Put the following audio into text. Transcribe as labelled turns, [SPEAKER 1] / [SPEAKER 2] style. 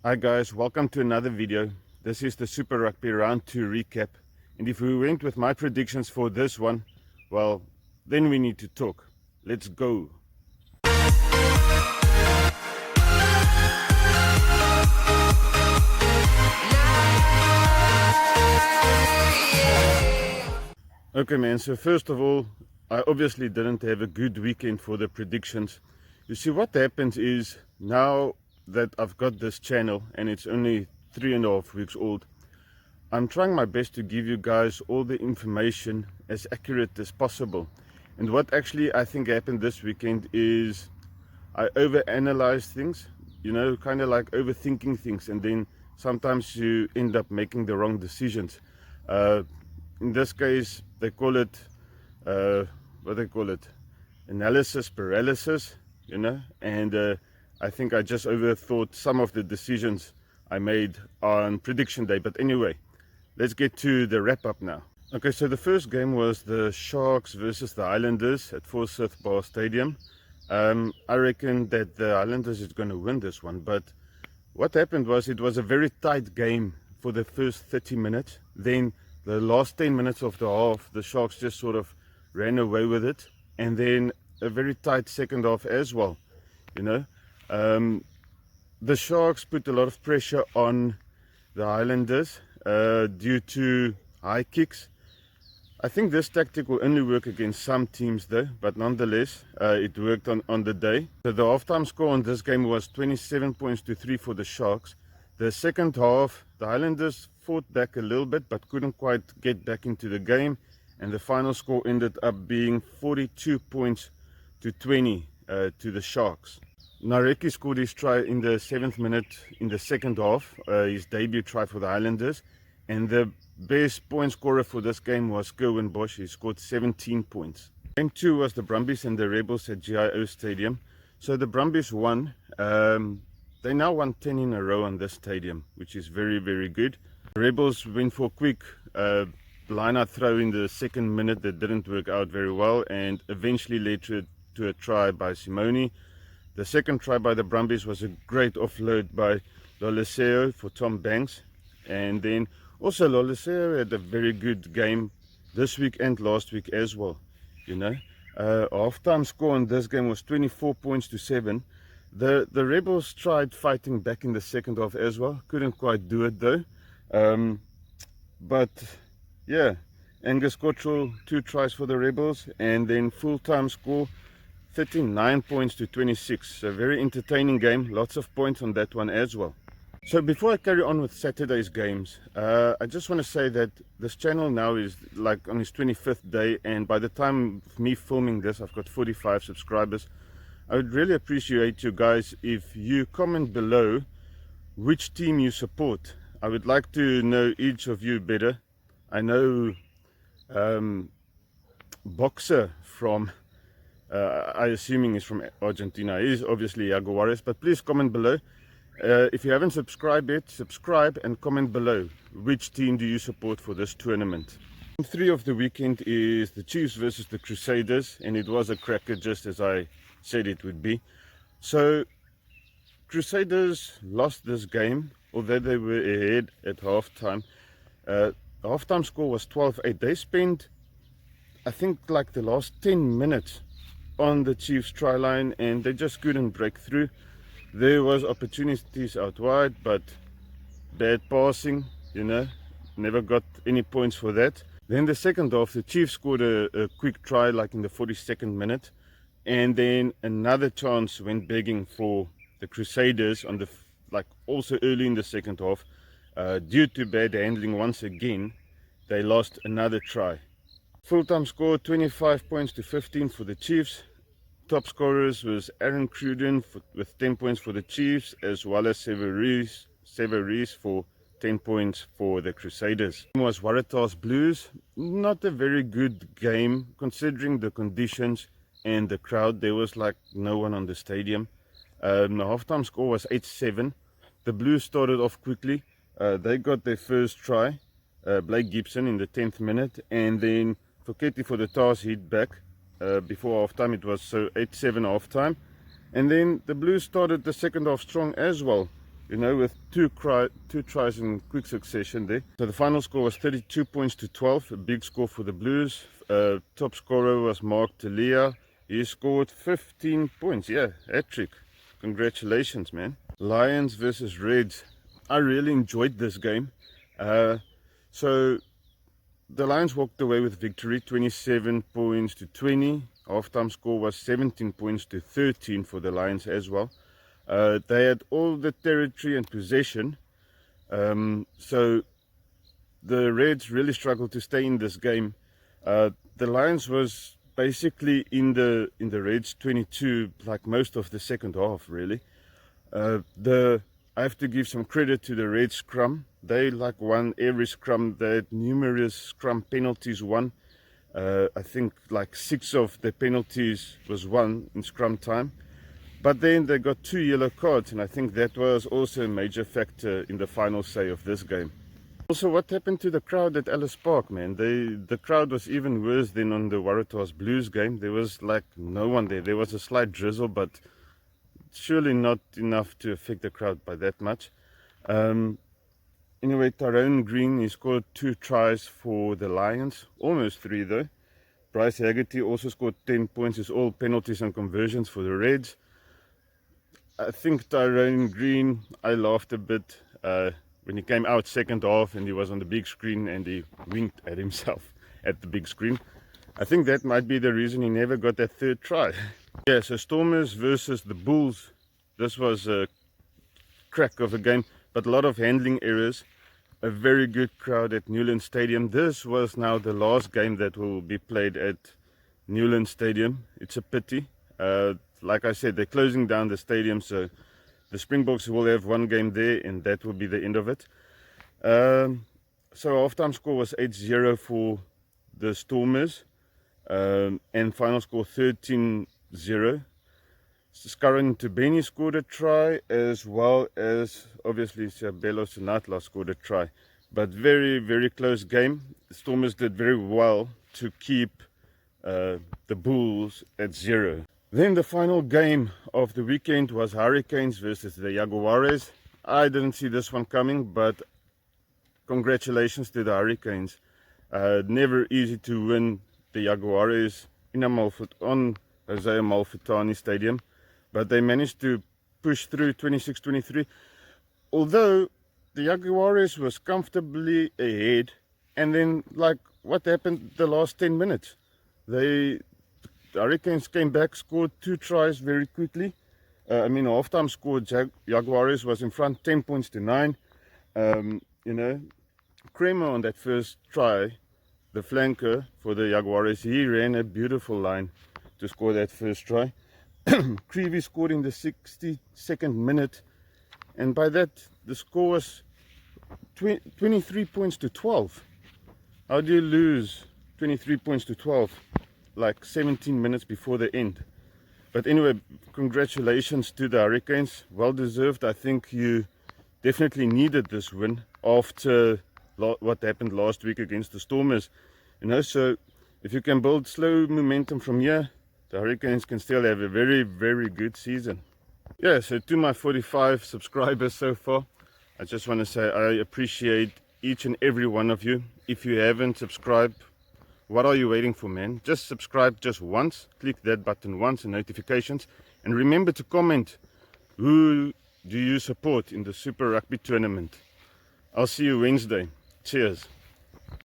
[SPEAKER 1] Hi guys, welcome to another video. This is the Super Rugby Round 2 recap, and if we went with my predictions for this one, well, then we need to talk. Let's go. Okay man, so first of all, I obviously didn't have a good weekend for the predictions. You see, what happens is, now that I've got this channel and it's only 3.5 weeks old, I'm trying my best to give you guys all the information as accurate as possible. And what actually I think happened this weekend is I overanalyze things, kind of like overthinking things, and then sometimes you end up making the wrong decisions. In this case, they call it, analysis paralysis, and I think I just overthought some of the decisions I made on prediction day. But anyway, let's get to the wrap up now. Okay, so the first game was the Sharks versus the Highlanders at Forsyth Bar Stadium. I reckon that the Highlanders is going to win this one, but what happened was it was a very tight game for the first 30 minutes. Then the last 10 minutes of the half, the Sharks just sort of ran away with it, and then a very tight second half as well. The Sharks put a lot of pressure on the Highlanders due to high kicks. I think this tactic will only work against some teams though, but nonetheless, it worked on the day. So the halftime score on this game was 27 points to 3 for the Sharks. The second half, the Highlanders fought back a little bit, but couldn't quite get back into the game. And the final score ended up being 42 points to 20 to the Sharks. Nareki scored his try in the 7th minute in the second half, his debut try for the Highlanders. And the best point scorer for this game was Kerwin Bosch. He scored 17 points. Game 2 was the Brumbies and the Rebels at GIO Stadium. So the Brumbies won. They now won 10 in a row on this stadium, which is very, very good. The Rebels went for a quick line-out throw in the 2nd minute that didn't work out very well, and eventually led to a try by Simone. The second try by the Brumbies was a great offload by Loliseo for Tom Banks. And then also Loliseo had a very good game this week and last week as well. Half-time score on this game was 24 points to 7. The Rebels tried fighting back in the second half as well. Couldn't quite do it though. But yeah, Angus Cottrell 2 tries for the Rebels, and then full-time score 39 points to 26. A very entertaining game, lots of points on that one as well. So before I carry on with Saturday's games, I just want to say that this channel now is like on its 25th day, and by the time of me filming this, I've got 45 subscribers. I would really appreciate you guys if you comment below which team you support. I would like to know each of you better. I know Boxer from, I assuming he's from Argentina. He is obviously Jaguares, but please comment below. If you haven't subscribed yet, subscribe and comment below. Which team do you support for this tournament? Game 3 of the weekend is the Chiefs versus the Crusaders, and it was a cracker just as I said it would be. So Crusaders lost this game, although they were ahead at halftime. The halftime score was 12-8. They spent, I think, like the last 10 minutes on the Chiefs try line, and they just couldn't break through. There was opportunities out wide, but bad passing, never got any points for that. Then the second half, the Chiefs scored a quick try like in the 42nd minute, and then another chance went begging for the Crusaders on the also early in the second half. Due to bad handling once again, they lost another try. Full-time score 25 points to 15 for the Chiefs. Top scorers was Aaron Cruden with 10 points for the Chiefs, as well as Severies for 10 points for the Crusaders. It was Waratahs Blues. Not a very good game considering the conditions and the crowd. There was like no one on the stadium. The halftime score was 8-7. The Blues started off quickly. They got their first try, Blake Gibson in the 10th minute, and then Foketi for the Tars hit back. Before halftime it was so 8-7 halftime, and then the Blues started the second half strong as well. you know, with two tries in quick succession there. So the final score was 32 points to 12, a big score for the Blues. Top scorer was Mark Talia. He scored 15 points. Yeah, hat-trick. Congratulations, man. Lions versus Reds. I really enjoyed this game. So the Lions walked away with victory, 27 points to 20. Halftime score was 17 points to 13 for the Lions as well. They had all the territory and possession, so the Reds really struggled to stay in this game. The Lions was basically in the Reds 22 like most of the second half, really. I have to give some credit to the Reds scrum. They like won every scrum. They had numerous scrum penalties won. I think like 6 of the penalties was won in scrum time. But then they got 2 yellow cards, and I think that was also a major factor in the final say of this game. Also, what happened to the crowd at Ellis Park, man? The crowd was even worse than on the Waratahs Blues game. There was like no one there. There was a slight drizzle, but surely not enough to affect the crowd by that much. Anyway, Tyrone Green, he scored 2 tries for the Lions, almost 3 though. Bryce Haggerty also scored 10 points. It's all penalties and conversions for the Reds. I think Tyrone Green, I laughed a bit when he came out second half and he was on the big screen and he winked at himself at the big screen. I think that might be the reason he never got that 3rd try. Yeah, so Stormers versus the Bulls. This was a crack of a game, but a lot of handling errors. A very good crowd at Newland Stadium. This was now the last game that will be played at Newland Stadium. It's a pity. Like I said, they're closing down the stadium, so the Springboks will have 1 game there, and that will be the end of it. So halftime score was 8-0 for the Stormers, and final score 13-0. Scarron Tubeni scored a try, as well as obviously Siabelo Sinatla scored a try. But very, very close game. The Stormers did very well to keep the Bulls at 0. Then the final game of the weekend was Hurricanes versus the Jaguares. I didn't see this one coming, but congratulations to the Hurricanes. Never easy to win the Jaguares on Jose Amalfitani Stadium, but they managed to push through 26-23. Although the Jaguares was comfortably ahead, and then like what happened the last 10 minutes? The Hurricanes came back, scored 2 tries very quickly. Halftime score, Jaguares was in front 10 points to 9. Kramer on that first try, the flanker for the Jaguares, he ran a beautiful line to score that first try. Creevy scored in the 62nd minute, and by that the score was 23 points to 12. How do you lose 23 points to 12? Like 17 minutes before the end. But anyway, congratulations to the Hurricanes. Well deserved. I think you definitely needed this win after what happened last week against the Stormers. So if you can build slow momentum from here, the Hurricanes can still have a very, very good season. Yeah, so to my 45 subscribers so far, I just want to say I appreciate each and every one of you. If you haven't subscribed, what are you waiting for, man? Just subscribe just once. Click that button once and notifications. And remember to comment, who do you support in the Super Rugby tournament? I'll see you Wednesday. Cheers.